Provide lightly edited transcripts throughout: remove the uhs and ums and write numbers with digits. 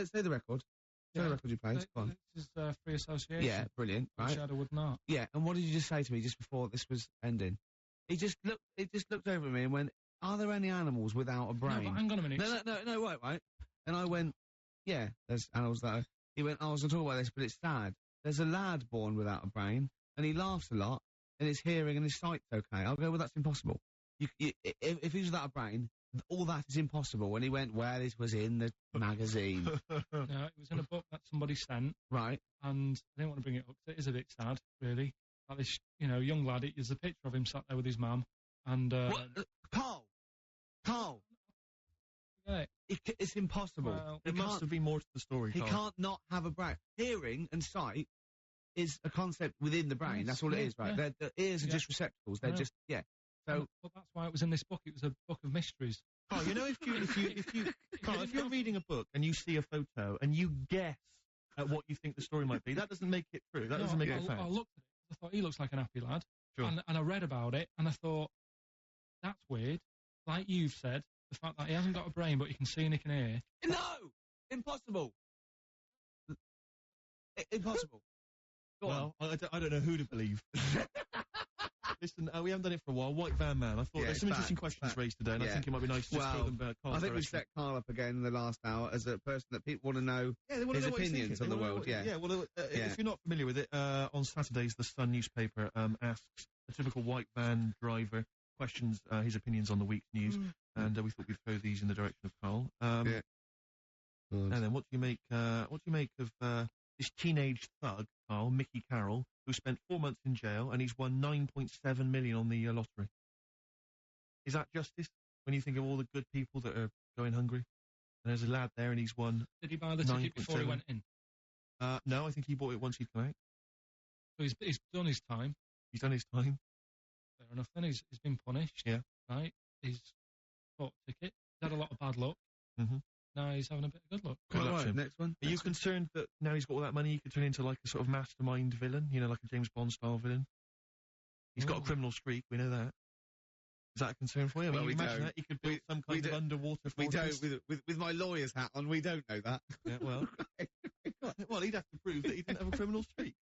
say the record. Say the record you played. Go on. This is free association. Yeah, brilliant. Right. Shadow would not. Yeah, and what did you just say to me just before this was ending? He just looked over at me and went, "Are there any animals without a brain?" No, but hang on a minute. No, right. And I went, "Yeah, there's animals that are." He went, "I was going to talk about this, but it's sad. There's a lad born without a brain, and he laughs a lot, and his hearing and his sight's okay." I'll go, "Well, that's impossible. If he's without a brain, all that is impossible." And he went, "Well, it was in the magazine." No, it was in a book that somebody sent. Right. And I didn't want to bring it up. It is a bit sad, really. Like this, young lad. There's a picture of him sat there with his mum. And what? Carl. Yeah. It's impossible. Well, there must have been more to the story. He can't not have a brain. Hearing and sight is a concept within the brain. That's all it is, right? The ears are just receptacles. They're just So, well, that's why it was in this book. It was a book of mysteries. Carl, if you're reading a book and you see a photo and you guess at what you think the story might be, that doesn't make it true. That doesn't make it fact. I looked at it. I thought he looks like an happy lad. Sure. And I read about it and I thought, that's weird. Like you've said, the fact that he hasn't got a brain but he can see and he can hear. No! Impossible! Impossible. Go on. I don't know who to believe. Listen, we haven't done it for a while. White Van Man. I thought there's some interesting questions raised today, and I think it might be nice to just throw them back. I think we set Carl up again in the last hour as a person that people want to know his opinions on the world. If you're not familiar with it, on Saturdays, the Sun newspaper asks a typical white van driver questions his opinions on the week's news, and we thought we'd throw these in the direction of Carl. And then, what do you make of this teenage thug, Carl, Mickey Carroll, who spent 4 months in jail and he's won 9.7 million on the lottery? Is that justice? When you think of all the good people that are going hungry, and there's a lad there and he's won. Did he buy the ticket before he went in? No, I think he bought it once he'd come out. So he's done his time. He's done his time. Fair enough. Then he's been punished. Yeah. Right. He's bought a ticket. He's had a lot of bad luck. Mm-hmm. Now he's having a bit of good luck. Right, next one. Are you concerned that now he's got all that money, he could turn into like a sort of mastermind villain? Like a James Bond style villain? He's got a criminal streak, we know that. Is that a concern for you? I mean, imagine that he could build some kind of underwater fortress. We don't. With my lawyer's hat on, we don't know that. Yeah, well. Well, he'd have to prove that he didn't have a criminal streak.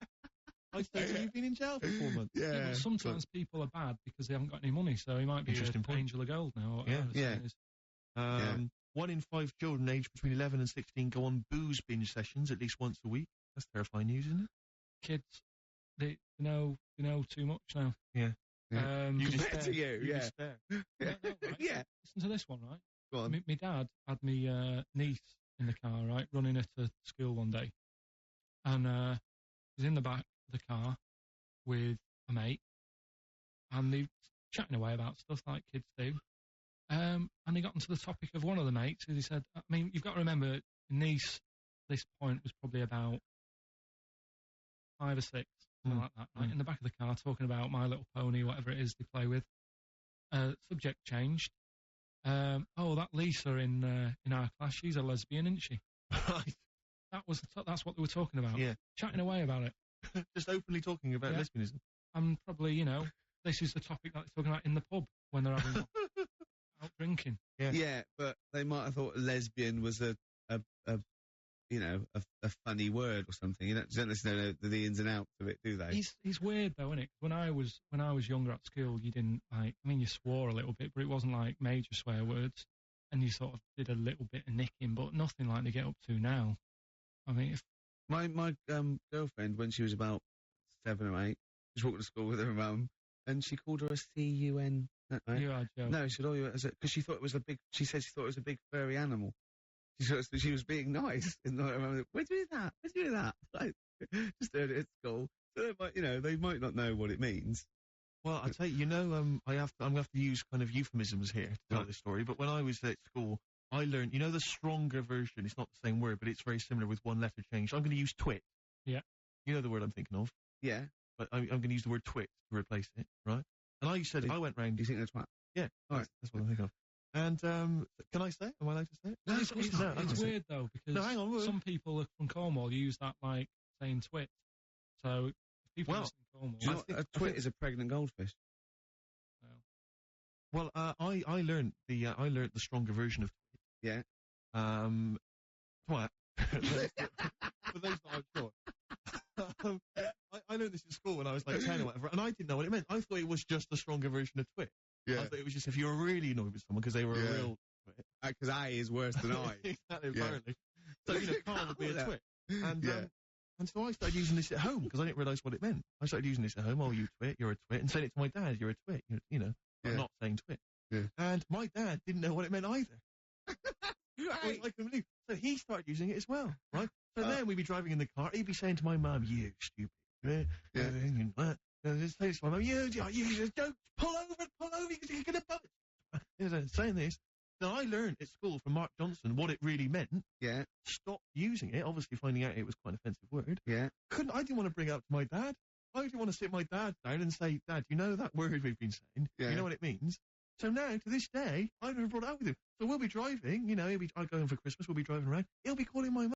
I say you've been in jail for 4 months. Yeah, but sometimes people are bad because they haven't got any money, so he might be an angel of gold now. Yeah. 1 in 5 children aged between 11 and 16 go on booze binge sessions at least once a week. That's terrifying news, isn't it? Kids, they know too much now. Yeah. Compared to you, yeah. Right? Yeah. Listen to this one, right? Go on. My dad had me niece in the car, right, running her to school one day. And he was in the back of the car with a mate. And they were chatting away about stuff like kids do. And he got onto the topic of one of the mates, and he said, I mean, you've got to remember, niece, at this point, was probably about 5 or 6, something like that, right? In the back of the car, talking about My Little Pony, whatever it is they play with. Subject changed. That Lisa in our class, she's a lesbian, isn't she? Right. That's what they were talking about. Yeah. Chatting away about it. Just openly talking about lesbianism. And probably, this is the topic that they're talking about in the pub when they're having out drinking. Yeah, but they might have thought lesbian was a funny word or something. You don't necessarily know the ins and outs of it, do they? He's weird though, isn't it? When I was younger at school, you didn't you swore a little bit, but it wasn't like major swear words, and you sort of did a little bit of nicking, but nothing like they get up to now. I mean, if my girlfriend, when she was about 7 or 8, she walked to school with her mum, and she called her a C-U-N. Right? You are joking. No, she said, because she thought it was she said she thought it was a big furry animal. She was being nice. And I remember, where'd you hear that? Where'd you hear that? I just heard it at school. So they might not know what it means. Well, I tell you, I'm going to have to use kind of euphemisms here to tell this story, but when I was at school, I learned, the stronger version, it's not the same word, but it's very similar with one letter changed. I'm going to use twit. Yeah. You know the word I'm thinking of? Yeah. But I'm going to use the word twit to replace it, right? And I went round... Do you think that's twat? Yeah. All right. That's what I'm thinking of. And, can I say it? Am I allowed to say it? No, it's weird, though, because some people from Cornwall use that like saying twit. So, if people listen to Cornwall... Do you know a twit is a pregnant goldfish? Well, I learned the stronger version of twit. Yeah. Twat For those that aren't sure. I learned this in school when I was like 10 or whatever, and I didn't know what it meant. I thought it was just a stronger version of twit. I thought it was just if you were really annoyed with someone because they were a real twit. Because I is worse than I. Exactly, apparently. So, Carl would be a twit. And so I started using this at home because I didn't realise what it meant. I started using this at home. Oh, you twit, you're a twit. And saying it to my dad, you're a twit. I'm not saying twit. Yeah. And my dad didn't know what it meant either. Right. I couldn't believe. So he started using it as well, right? So then we'd be driving in the car. He'd be saying to my mum, "You stupid." He'd say to my mum, "You just don't pull over, you're going to bump it." Saying this. Now I learned at school from Mark Johnson what it really meant. Yeah. Stopped using it, obviously finding out it was quite an offensive word. Yeah. I didn't want to bring it up to my dad. I didn't want to sit my dad down and say, "Dad, you know that word we've been saying? Yeah. You know what it means?" So now, to this day, I've never brought it up with him. So we'll be driving, I'll go in for Christmas, we'll be driving around. He'll be calling my mum.